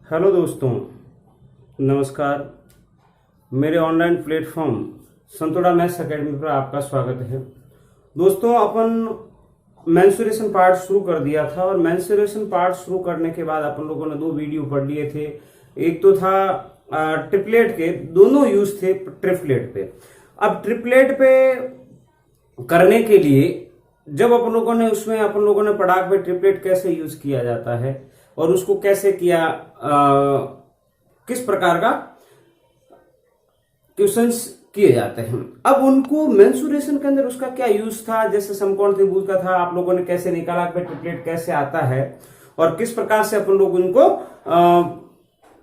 Hello दोस्तों, नमस्कार। मेरे ऑनलाइन प्लेटफॉर्म संतोड़ा मैथ्स एकेडमी पर आपका स्वागत है। दोस्तों, अपन मेंसुरेशन पार्ट शुरू कर दिया था और मेंसुरेशन पार्ट शुरू करने के बाद अपन लोगों ने दो वीडियो पढ़ लिए थे। एक तो था ट्रिपलेट के, दोनों यूज थे ट्रिपलेट पे। अब ट्रिपलेट पे करने के लिए जब अपन लोगों ने पढ़ा कि ट्रिपलेट कैसे यूज किया जाता है और उसको कैसे किया, किस प्रकार का क्वेश्चंस किए जाते हैं। अब उनको मेंसुरेशन के अंदर उसका क्या यूज था, जैसे समकोण त्रिभुज का था, आप लोगों ने कैसे निकाला कि ट्रिपलेट कैसे आता है और किस प्रकार से अपन लोग उनको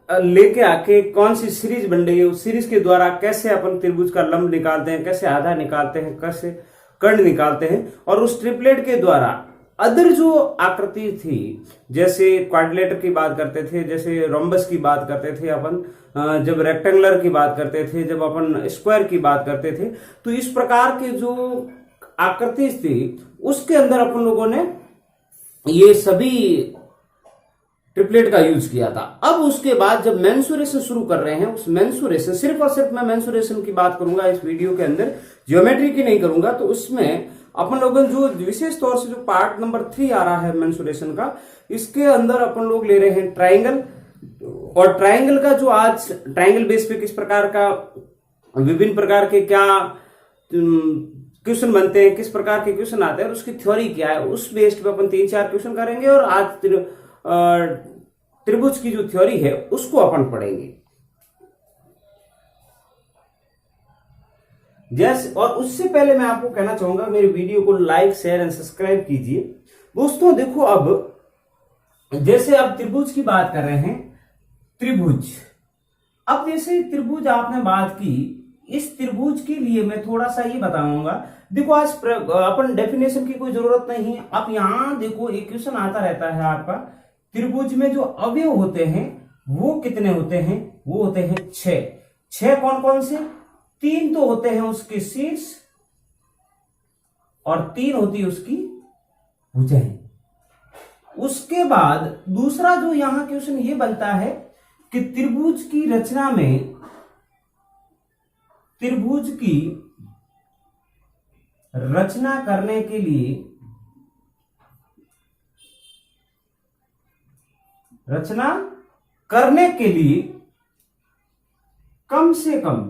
लेके आके कौन सी सीरीज बन रही है, उस सीरीज के द्वारा कैसे अपन त्रिभुज का लंब निकालते हैं, कैसे आधा निकालते हैं, कैसे कर्ण निकालते हैं। और उस ट्रिपलेट के द्वारा अदर जो आकृति थी, जैसे क्वाड्रिलेटर की बात करते थे, जैसे रोम्बस की बात करते थे अपन, जब रेक्टेंगुलर की बात करते थे, जब अपन स्क्वायर की बात करते थे, तो इस प्रकार के जो आकृति थी उसके अंदर अपन लोगों ने ये सभी ट्रिपलेट का यूज किया था। अब उसके बाद जब मेंसुरेशन शुरू कर रहे हैं, उस मेंसुरेशन सिर्फ और सिर्फ मैं मेंसुरेशन की बात करूंगा इस वीडियो के अंदर, ज्योमेट्री की नहीं करूंगा। तो उसमें अपन लोगों जो विशेष तौर से जो पार्ट नंबर 3 आ रहा है मेंसुरेशन का, इसके अंदर अपन लोग ले रहे हैं ट्राइंगल। और ट्राइंगल का जो आज ट्राइंगल बेस पे किस प्रकार का विभिन्न प्रकार के क्या क्वेश्चन बनते हैं, किस प्रकार के क्वेश्चन आते हैं और उसकी थ्योरी क्या है, उस बेस्ड पे अपन 3-4 क्वेश्चन करेंगे। और आज त्रिभुज की जो थ्योरी है उसको अपन पढ़ेंगे जैसे। और उससे पहले मैं आपको कहना चाहूंगा, मेरे वीडियो को लाइक, शेयर एंड सब्सक्राइब कीजिए। दोस्तों देखो, अब जैसे अब त्रिभुज की बात कर रहे हैं, त्रिभुज, अब जैसे त्रिभुज आपने बात की, इस त्रिभुज के लिए मैं थोड़ा सा ये बताऊंगा। देखो, आज अपन डेफिनेशन की कोई जरूरत नहीं है। आप यहां देखो, एक क्वेश्चन आता रहता है आपका, त्रिभुज में जो अवयव होते हैं वो कितने होते हैं? वो होते हैं 6। 6 कौन कौन से? 3 तो होते हैं उसके शीर्ष और 3 होती है उसकी भुजाएं। उसके बाद दूसरा जो यहां क्वेश्चन ये बनता है कि त्रिभुज की रचना में, त्रिभुज की रचना करने के लिए, रचना करने के लिए कम से कम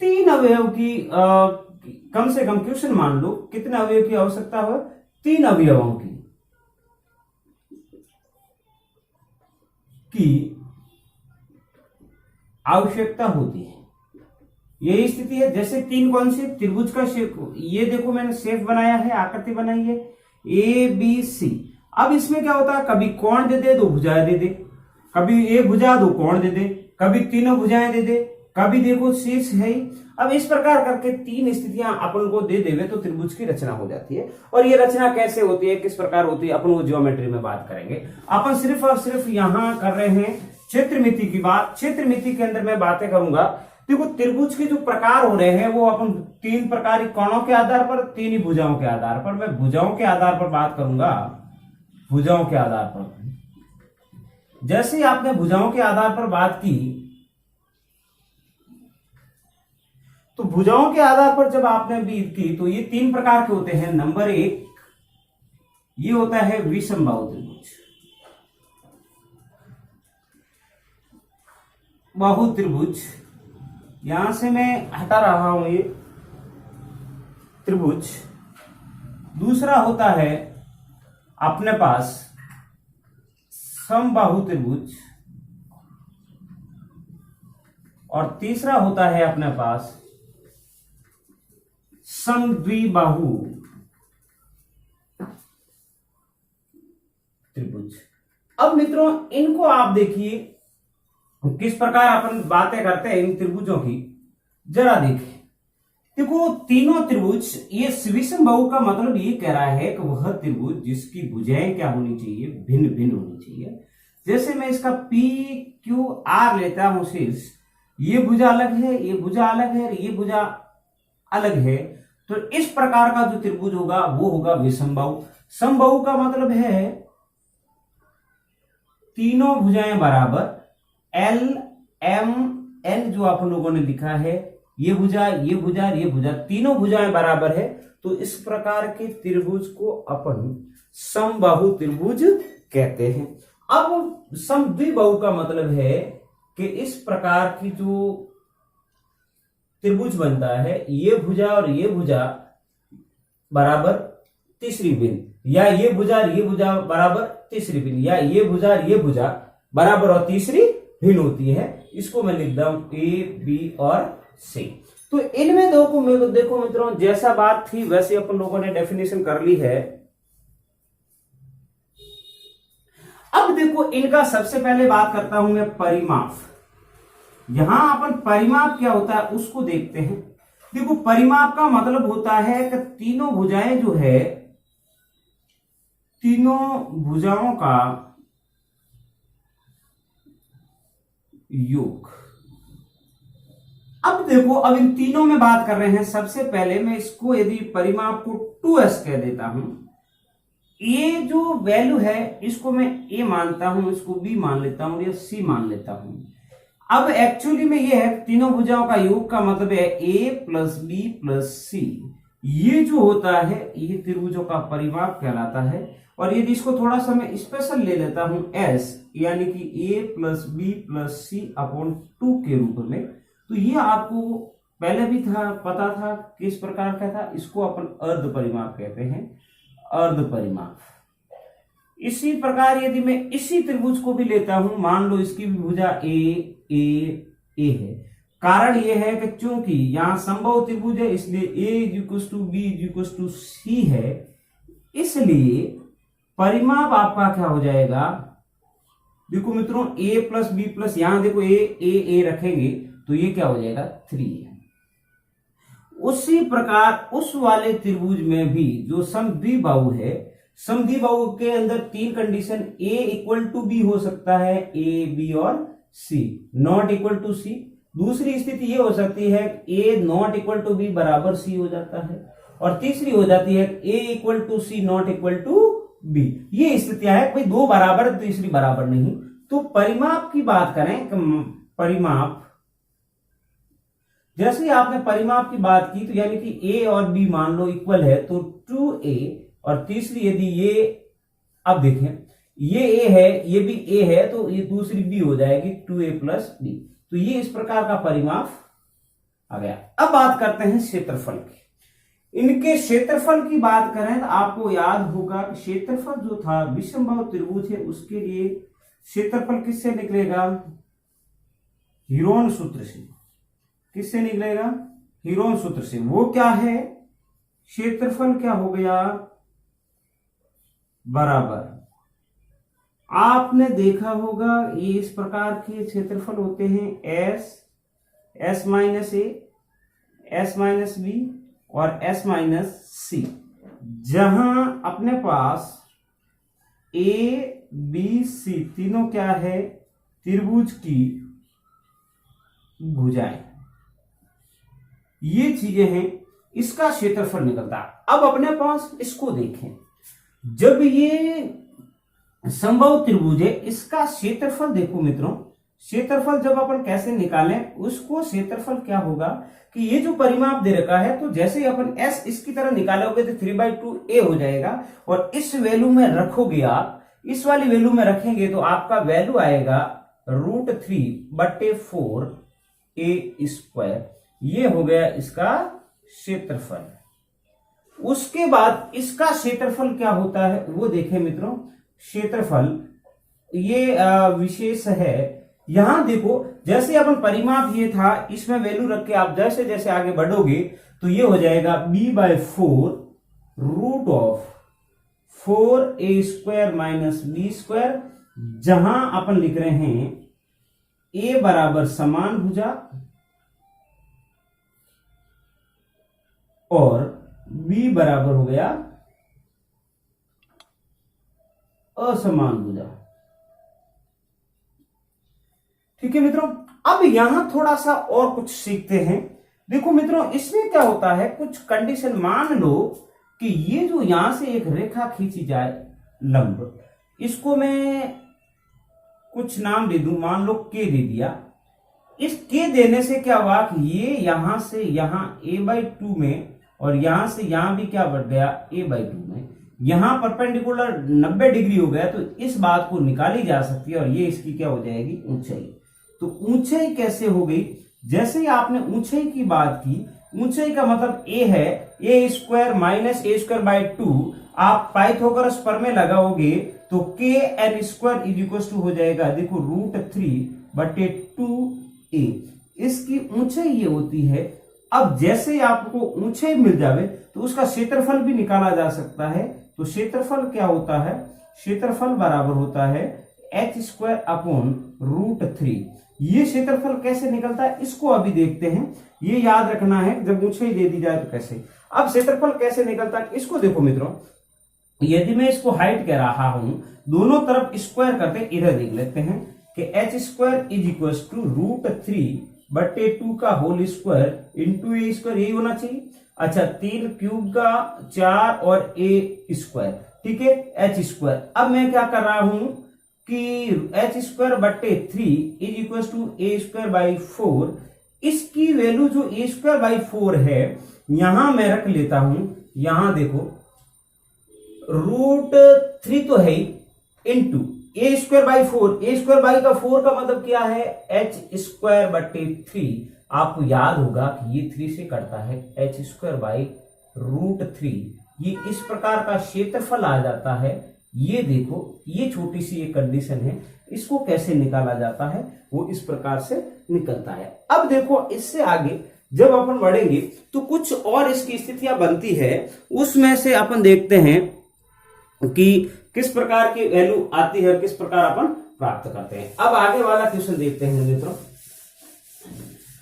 3 अवयव की कम से कम क्वेश्चन मान लो कितने अवयव की आवश्यकता हो? 3 अवयवों की आवश्यकता होती है। यही स्थिति है। जैसे 3 कौन से? त्रिभुज का शेप, ये देखो मैंने शेप बनाया है, आकृति बनाई है ABC। अब इसमें क्या होता है, कभी कोण दे दे, 2 भुजाएं दे दे, कभी एक भुजा 2 कोण दे दे, कभी तीनों भुजाएं दे दे, कभी देखो शीर्ष है ही। अब इस प्रकार करके 3 स्थितियां अपन को दे देवे तो त्रिभुज की रचना हो जाती है। और ये रचना कैसे होती है, किस प्रकार होती है, अपन वो ज्योमेट्री में बात करेंगे। अपन सिर्फ और सिर्फ यहां कर रहे हैं क्षेत्रमिति की बात। क्षेत्रमिति के अंदर मैं बातें करूंगा। देखो, त्रिभुज के जो प्रकार हो रहे हैं वो अपन 3 प्रकार कोणों के आधार पर, 3 ही भुजाओं के आधार पर। मैं भुजाओं के आधार पर बात करूंगा, भुजाओं के आधार पर। जैसे ही आपने भुजाओं के आधार पर बात की, तो भुजाओं के आधार पर जब आपने बात की तो ये 3 प्रकार के होते हैं। नंबर 1 ये होता है विषमबाहु त्रिभुज, बाहु त्रिभुज। यहां से मैं हटा रहा हूं ये त्रिभुज। दूसरा होता है अपने पास समबाहु त्रिभुज और तीसरा होता है अपने पास समद्विबाहु त्रिभुज। अब मित्रों, इनको आप देखिए किस प्रकार अपन बातें करते हैं इन त्रिभुजों की, जरा देखिए। देखो, तीनों त्रिभुज, ये विषमबाहु का मतलब ये कह रहा है कि वह त्रिभुज जिसकी भुजाएं क्या होनी चाहिए, भिन्न भिन्न होनी चाहिए। जैसे मैं इसका PQR लेता हूं शीर्ष, ये भुजा अलग है, ये भुजा अलग है, ये भुजा अलग है, तो इस प्रकार का जो त्रिभुज होगा वो होगा विषमबाहु। समबाहु का मतलब है तीनों भुजाएं बराबर, एल एम एन जो आप लोगों ने लिखा है, ये भुजा ये भुजा ये भुजा तीनों भुजाएं बराबर है, तो इस प्रकार के त्रिभुज को अपन समबाहु त्रिभुज कहते हैं। अब समद्विबाहु का मतलब है कि इस प्रकार की जो त्रिभुज बनता है, ये भुजा और ये भुजा बराबर तीसरी भिन्न, या ये भुजा और ये भुजा बराबर तीसरी भिन्न, या ये भुजा और ये भुजा बराबर और तीसरी भिन्न होती है। इसको मैं लिखता हूं ए बी और सी। तो इनमें देखो मित्रों, जैसा बात थी वैसे अपन लोगों ने डेफिनेशन कर ली है। अब देखो, इनका सबसे पहले बात करता हूं मैं परिमाप। यहां अपन परिमाप क्या होता है उसको देखते हैं। देखो, परिमाप का मतलब होता है कि तीनों भुजाएं जो है, तीनों भुजाओं का योग। अब देखो, अब इन तीनों में बात कर रहे हैं। सबसे पहले मैं इसको यदि परिमाप को 2s कह देता हूं, ये जो वैल्यू है इसको मैं a मानता हूं, इसको b मान लेता हूं या c मान लेता हूं। अब एक्चुअली में ये है तीनों भुजाओं का योग का मतलब है a प्लस बी प्लस सी। ये जो होता है ये त्रिभुजों का परिमाप कहलाता है। और यदि इसको थोड़ा सा मैं स्पेशल ले लेता हूं s, यानी कि a plus B plus C upon 2 के रूप में, तो ये आपको पहले भी था पता था किस प्रकार का था। इसको अपन अर्ध परिमाप कहते हैं, अर्ध परिमाप। इसी प्रकार यदि मैं इसी त्रिभुज को भी लेता हूं, मान लो इसकी भी भुजा ए है। कारण यह है कि चूंकि यहां समबाहु त्रिभुज है, इसलिए a=b=c है, इसलिए परिमाप आपका क्या हो जाएगा। देखो मित्रों, a प्लस बी प्लस, यहां देखो ए रखेंगे तो ये क्या हो जाएगा 3 है। उसी प्रकार उस वाले त्रिभुज में भी जो समद्विबाहु है, समद्विबाहु के अंदर 3 कंडीशन, a=b हो सकता है, a b और c ≠c। दूसरी स्थिति ये हो सकती है a=b बराबर c हो जाता है, और तीसरी हो जाती है a=c ≠b। ये स्थितियां है भाई, 2 बराबर तीसरी बराबर नहीं। तो परिमाप की बात करें, परिमाप जैसे ही आपने परिमाप की बात की, तो यानी कि a और b मान लो इक्वल है, तो 2a, और तीसरी यदि ये, अब देखें ये a है ये भी a है, तो ये दूसरी b हो जाएगी 2a प्लस b। तो ये इस प्रकार का परिमाप आ गया। अब बात करते हैं क्षेत्रफल की। इनके क्षेत्रफल की बात करें तो आपको याद होगा कि क्षेत्रफल जो था विषमबाहु त्रिभुज है, उसके लिए क्षेत्रफल किससे निकलेगा, हीरोन सूत्र से। किससे निकलेगा, हीरोन सूत्र से। वो क्या है, क्षेत्रफल क्या हो गया, बराबर। आपने देखा होगा ये इस प्रकार के क्षेत्रफल होते हैं, s minus a, s minus b और s माइनस c। जहां अपने पास a b c तीनों क्या है, त्रिभुज की भुजाएं, ये चीजें हैं, इसका क्षेत्रफल निकलता है। अब अपने पास इसको देखें, जब ये समबाहु त्रिभुज है, इसका क्षेत्रफल देखो मित्रों, क्षेत्रफल जब अपन कैसे निकालें उसको, क्षेत्रफल क्या होगा कि ये जो परिमाप दे रखा है, तो जैसे ही अपन s इसकी तरह निकालोगे तो 3/2a हो जाएगा, और इस वैल्यू में रखोगे आप, इस वाली वैल्यू में रखेंगे तो आपका वैल्यू आएगा √3/4a²। ये हो गया इसका क्षेत्रफल। उसके बाद इसका क्षेत्रफल क्या होता है वो देखें मित्रों। क्षेत्रफल ये विशेष है। यहां देखो, जैसे अपन परिमाप ये था, इसमें वैल्यू रख के आप जैसे जैसे आगे बढ़ोगे तो ये हो जाएगा b/4 √4a² - b²। जहां अपन लिख रहे हैं a बराबर समान भुजा और b बराबर हो गया असमान भुजा। ठीक है मित्रों, अब यहां थोड़ा सा और कुछ सीखते हैं। देखो मित्रों, इसमें क्या होता है, कुछ कंडीशन मान लो कि ये जो यहां से एक रेखा खींची जाए लंब, इसको मैं कुछ नाम दे दूं, मान लो के दे दिया। इस के देने से क्या हुआ कि ये यहां से यहां a/2 में और यहां से यहां भी क्या बढ़ गया a/2 में, यहां परपेंडिकुलर 90 डिग्री हो गया। तो इस बात को निकाली जा सकती है और ये इसकी क्या हो जाएगी ऊंचाई। तो ऊंचाई कैसे हो गई, जैसे ही आपने ऊंचाई की बात की, ऊंचाई का मतलब a है a² माइनस a²/2। आप पाइथागोरस प्रमेय लगाओगे तो kn² इज इक्वल टू हो जाएगा, देखो √3/2a। इसकी ऊंचाई ये होती है। अब जैसे ही आपको ऊंचाई मिल जावे तो उसका क्षेत्रफल भी निकाला जा सकता है। तो क्षेत्रफल क्या होता है, क्षेत्रफल बराबर होता है h²/√3। ये क्षेत्रफल कैसे निकलता है इसको अभी देखते हैं, ये याद रखना है जब ऊंचाई दे दी जाए तो कैसे। अब क्षेत्रफल कैसे निकलता है इसको देखो मित्रों, यदि मैं इसको हाइट कह रहा हूं, दोनों तरफ स्क्वायर करते, इधर देख लेते हैं कि h² इज इक्वल टू √3/2 का होल स्क्वायर इंटू a², यही होना चाहिए। अच्छा 3 क्यूब का 4 और a², ठीक है h²। अब मैं क्या कर रहा हूं कि h²/3 is equal to a²/4। इसकी वैल्यू जो a²/4 है यहां मैं रख लेता हूं, यहां देखो √3 तो है इंटू a²/4, a²/4 का मतलब क्या है h²/3। आपको याद होगा कि ये 3 से कटता है, h²/√3। ये इस प्रकार का क्षेत्रफल आ जाता है। ये देखो ये छोटी सी एक कंडीशन है, इसको कैसे निकाला जाता है वो इस प्रकार से निकलता है। अब देखो इससे आगे जब अपन बढ़ेंगे तो कुछ और इसकी स्थितियां बनती है, उसमें से अपन देखते हैं कि किस प्रकार की वैल्यू आती है और किस प्रकार अपन प्राप्त करते हैं। अब आगे वाला क्वेश्चन देखते हैं मित्रों।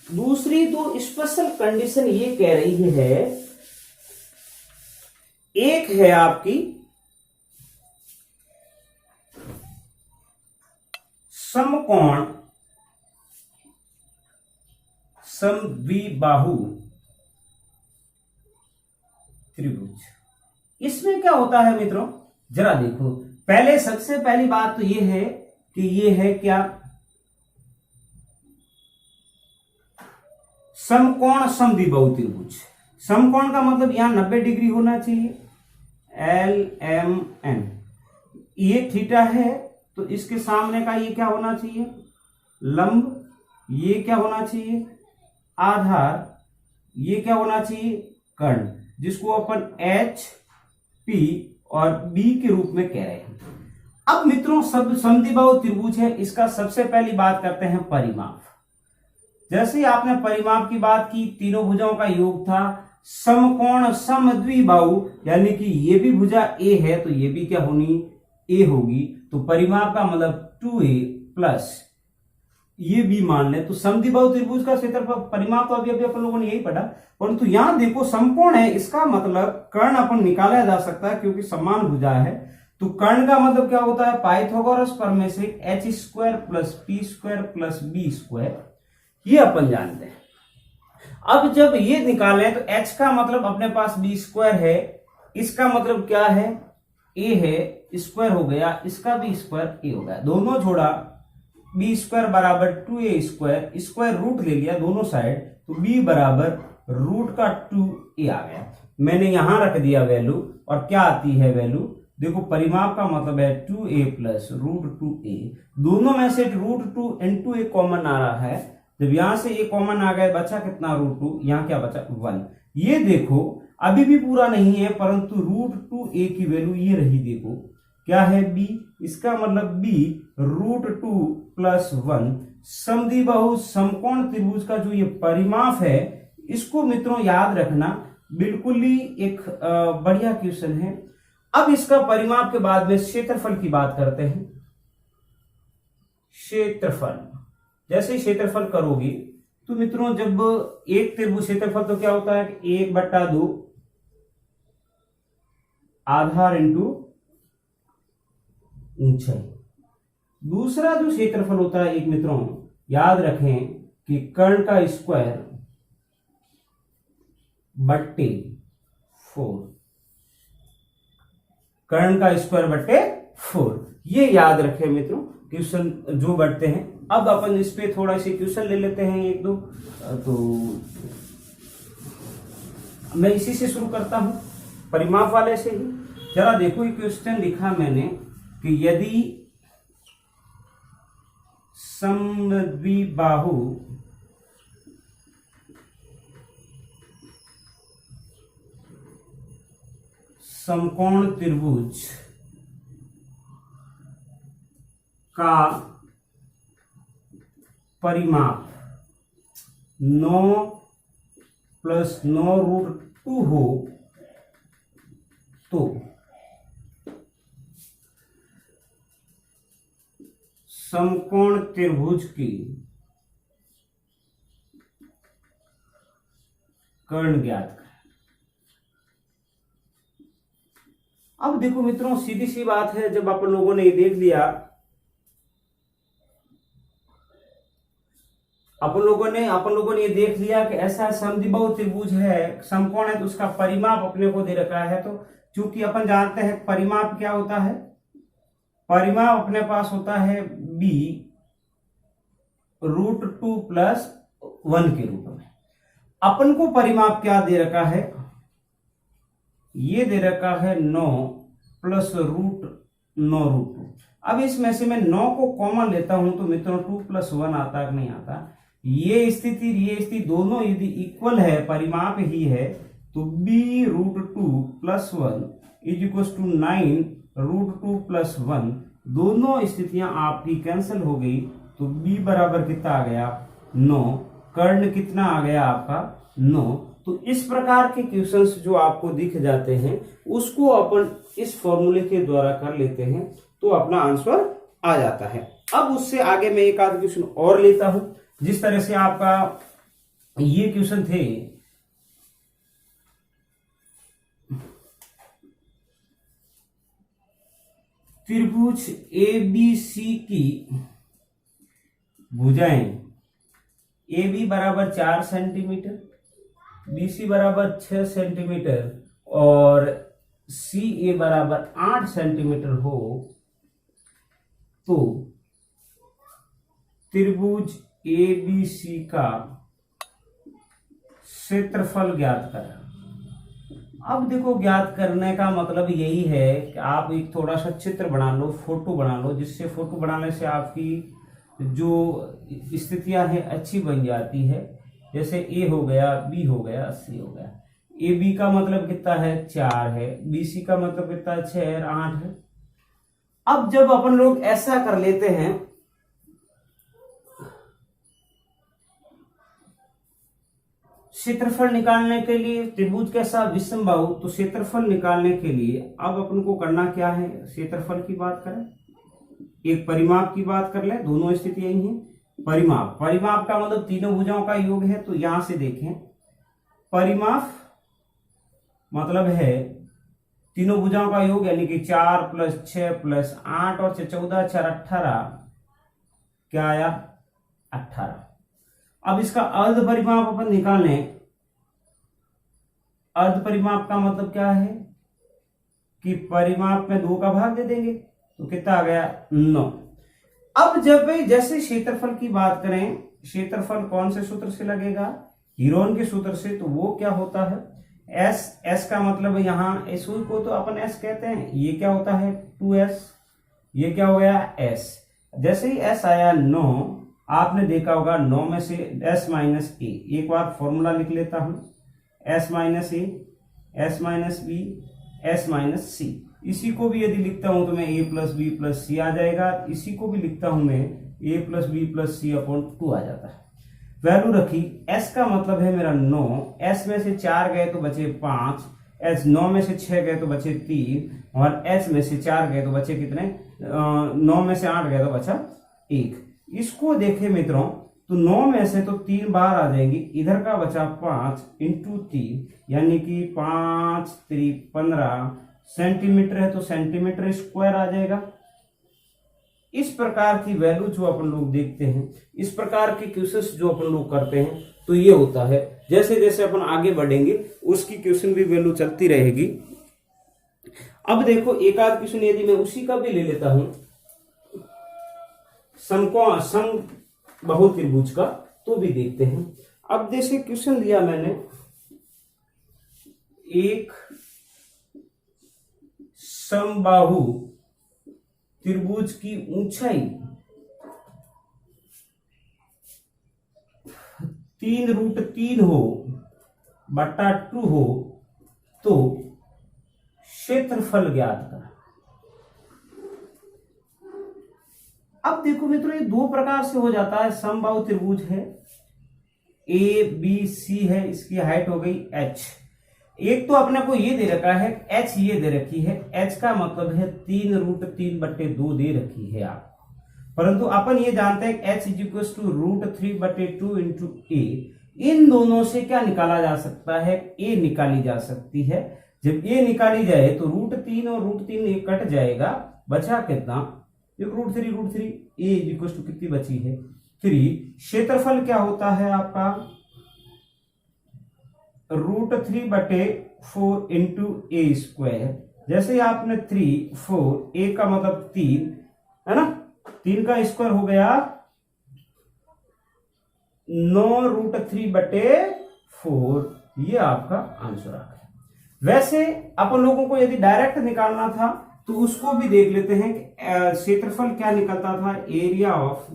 दूसरी तो स्पेशल कंडीशन ये कह रही है, एक है आपकी समकोण समद्विबाहु त्रिभुज। इसमें क्या होता है मित्रों, जरा देखो। पहले सबसे पहली बात तो ये है कि ये है क्या, समकोण समद्विबाहु त्रिभुज। समकोण का मतलब यहां 90 डिग्री होना चाहिए, LMN। ये थीटा है तो इसके सामने का ये क्या होना चाहिए, लंब। ये क्या होना चाहिए, आधार। ये क्या होना चाहिए, कर्ण, जिसको अपन HP और B के रूप में कह रहे हैं। अब मित्रों सब समद्विबाहु त्रिभुज है, इसका सबसे पहली बात करते हैं परिमाप। जैसे आपने परिमाप की बात की, तीनों भुजाओं का योग था समकोण समद्विबाहु, यानी कि ये भी भुजा A है तो ये भी क्या होनी, A होगी। तो परिमाप का मतलब 2A प्लस ये भी मान ले तो समद्विबाहु त्रिभुज का क्षेत्रफल परिमाप तो अभी अपन लोगों ने यही पढ़ा। परंतु यहां देखो समकोण है, इसका मतलब कर्ण अपन निकाला जा सकता है क्योंकि समान भुजा है। तो कर्ण का मतलब क्या होता है, पाइथागोरस प्रमेय से h² plus p² plus b², ये अपन जानते हैं। अब जब ये निकालें तो h का मतलब अपने पास b² है, इसका मतलब क्या है a है, स्क्वायर हो गया, इसका भी स्क्वायर a हो गया, दोनों जोड़ा b² बराबर 2a², स्क्वायर रूट ले लिया दोनों साइड, तो b बराबर √2a आ गया। मैंने यहां रख दिया वैल्यू, और क्या आती है वैल्यू, देखो परिमाप का मतलब है 2a प्लस √2a। दोनों में से √2 into a कॉमन आ रहा है, जब यहां से a कॉमन आ गया बचा कितना √2, यहां क्या बचा 1। ये देखो अभी भी पूरा नहीं है, परंतु √2a की वैल्यू ये रही, देखो क्या है b, इसका मतलब b √2 प्लस 1। समद्विबाहु समकोण त्रिभुज का जो ये परिमाप है, इसको मित्रों याद रखना, बिल्कुल ही एक बढ़िया क्वेश्चन है। अब इसका परिमाप के बाद में क्षेत्रफल की बात करते हैं। क्षेत्रफल, जैसे क्षेत्रफल करोगे तो मित्रों जब एक त्रिभुज क्षेत्रफल तो क्या होता है कि 1/2 आधार इंटू ऊंचाई। दूसरा जो क्षेत्रफल होता है एक मित्रों याद रखें कि कर्ण का स्क्वायर /4। कर्ण का स्क्वायर बटे 4। ये याद रखें मित्रों, क्वेश्चन जो बढ़ते हैं। अब अपन इस पे थोड़ा से क्वेश्चन ले लेते हैं एक दो। तो मैं इसी से शुरू करता हूं, परिमाप वाले से ही। जरा देखो ये क्वेश्चन लिखा मैंने कि यदि समद्विबाहु समकोण त्रिभुज का परिमाप 9 + 9√2 हो तो समकोण त्रिभुज की कर्ण ज्ञात करें। अब देखो मित्रों, सीधी सी बात है, जब अपन लोगों ने ये देख लिया, अपन लोगों ने ये देख लिया कि ऐसा समद्विबाहु त्रिभुज है, समकोण है, तो उसका परिमाप अपने को दे रखा है। तो चूंकि अपन जानते हैं परिमाप क्या होता है, परिमाप अपने पास होता है b √2 + 1 के रूप में। अपन को परिमाप क्या दे रखा है, ये दे रखा है 9 + √9√2। अब इसमें से मैं 9 को कॉमन लेता हूं तो मित्रों 2 + 1 आता है कि नहीं आता। ये स्थिति दोनों यदि इक्वल है, परिमाप ही है, तो b √2 + 1 = 9 √2 + 1। दोनों स्थितियां आपकी कैंसिल हो गई, तो b बराबर कितना आ गया 9, कर्ण कितना आ गया आपका 9। तो इस प्रकार के क्वेश्चंस जो आपको दिख जाते हैं उसको अपन इस फॉर्मूले के द्वारा कर लेते हैं तो अपना आंसर आ जाता है। अब उससे आगे मैं एक आध क्वेश्चन और लेता हूं। जिस तरह से आपका ये क्वेश्चन थे, त्रिभुज ABC की भुजाएं AB बराबर 4 सेंटीमीटर, BC बराबर 6 सेंटीमीटर और CA बराबर 8 सेंटीमीटर हो तो त्रिभुज ABC का क्षेत्रफल ज्ञात करें। अब देखो, ज्ञात करने का मतलब यही है कि आप एक थोड़ा सा चित्र बना लो, फोटो बना लो, जिससे फोटो बनाने से आपकी जो स्थितियां हैं अच्छी बन जाती है। जैसे A हो गया, B हो गया, C हो गया। AB का मतलब कितना है 4 है, BC का मतलब कितना है 6 और 8 है। अब जब अपन लोग ऐसा कर लेते हैं, क्षेत्रफल निकालने के लिए, त्रिभुज कैसा विषमबाहु, तो क्षेत्रफल निकालने के लिए अब अपन को करना क्या है, क्षेत्रफल की बात करें, एक परिमाप की बात कर ले। दोनों स्थितियां यही हैं। परिमाप का मतलब तीनों भुजाओं का योग है। तो यहां से देखें, परिमाप मतलब है तीनों भुजाओं का योग, यानी कि 4 + 6 + 8 और 14 4 18, क्या आया 18। अब इसका अर्ध परिमाप अपन निकालें। अर्ध परिमाप का मतलब क्या है कि परिमाप में 2 का भाग दे देंगे, तो कितना आ गया 9। अब जब जैसे क्षेत्रफल की बात करें, क्षेत्रफल कौन से सूत्र से लगेगा, हीरोन के सूत्र से। तो वो क्या होता है S का मतलब यहां S को तो अपन S कहते हैं, ये क्या होता है 2S, ये क्या हो गया S। जैसे ही S आया 9, आपने देखा होगा 9 में से S - A, एक बार फॉर्मूला लिख लेता हूं, S - A, S - B, S - C। इसी को भी यदि लिखता हूं तो मैं A + B + C आ जाएगा। इसी को भी लिखता हूं मैं A + B + C/2 आ जाता है। वैल्यू रखी, S का मतलब है मेरा 9, S में से 4 गए तो बचे 5, S 9 में से 6 गए तो बचे 3 और S में से 4 गए तो बचे कितने, 9 में से 8 गए तो बचा 1। इसको देखें मित्रों, तो 9 में से तो 3 बाहर आ जाएंगी, इधर का बचा 5 × 3, यानी कि 5 × 3 15 सेंटीमीटर है, तो सेंटीमीटर स्क्वायर आ जाएगा। इस प्रकार की वैल्यू जो अपन लोग देखते हैं, इस प्रकार के क्वेश्चंस जो अपन लोग करते हैं, तो ये होता है। जैसे जैसे अपन आगे बढ़ेंगे उसकी क्वेश्चन भी वैल्यू चलती रहेगी। अब देखो एक आध क्वेश्चन यदि मैं उसी का भी ले लेता हूं, समबाहु त्रिभुज का, तो भी देखते हैं। अब जैसे क्वेश्चन दिया मैंने, एक समबाहु त्रिभुज की ऊंचाई 3√3 हो बटा 2 हो तो क्षेत्रफल ज्ञात करें। अब देखो मित्रों, ये दो प्रकार से हो जाता है। समबाहु त्रिभुज है, ए बी सी है, इसकी हाइट हो गई h। एक तो अपने को ये दे रखा है h, ये दे रखी है, h का मतलब है 3√3/2 दे रखी है आपको। परंतु अपन ये जानते हैं h √3/2 इंटू a। इन दोनों से क्या निकाला जा सकता है, a निकाली जा सकती है। जब a निकाली जाए तो √3 और √3 कट जाएगा, बचा कितना, √3 a कितनी बची है 3। क्षेत्रफल क्या होता है आपका √3/4 इंटू a स्क्वायर। जैसे आपने 3 4 a का मतलब 3 है ना, 3 का स्क्वायर हो गया 9√3/4। ये आपका आंसर आ गया। वैसे अपन लोगों को यदि डायरेक्ट निकालना था तो उसको भी देख लेते हैं कि क्षेत्रफल क्या निकलता था। एरिया ऑफ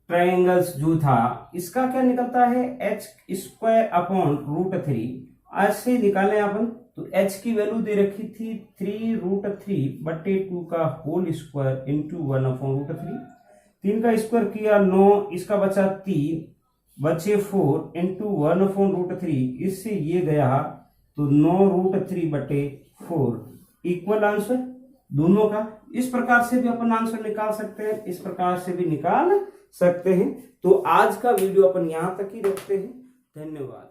ट्रायंगल्स जो था, इसका क्या निकलता है h²/√3। ऐसे निकालें अपन तो h की वैल्यू दे रखी थी 3√3/2 का होल स्क्वायर इंटू 1/√3। 3 का स्क्वायर किया 9, इसका बचा 3, बचे 4 इंटू 1/√3। इससे ये गया तो 9√3/4 इक्वल आंसर दोनों का। इस प्रकार से भी अपन आंसर निकाल सकते हैं, इस प्रकार से भी निकाल सकते हैं। तो आज का वीडियो अपन यहां तक ही रखते हैं। धन्यवाद।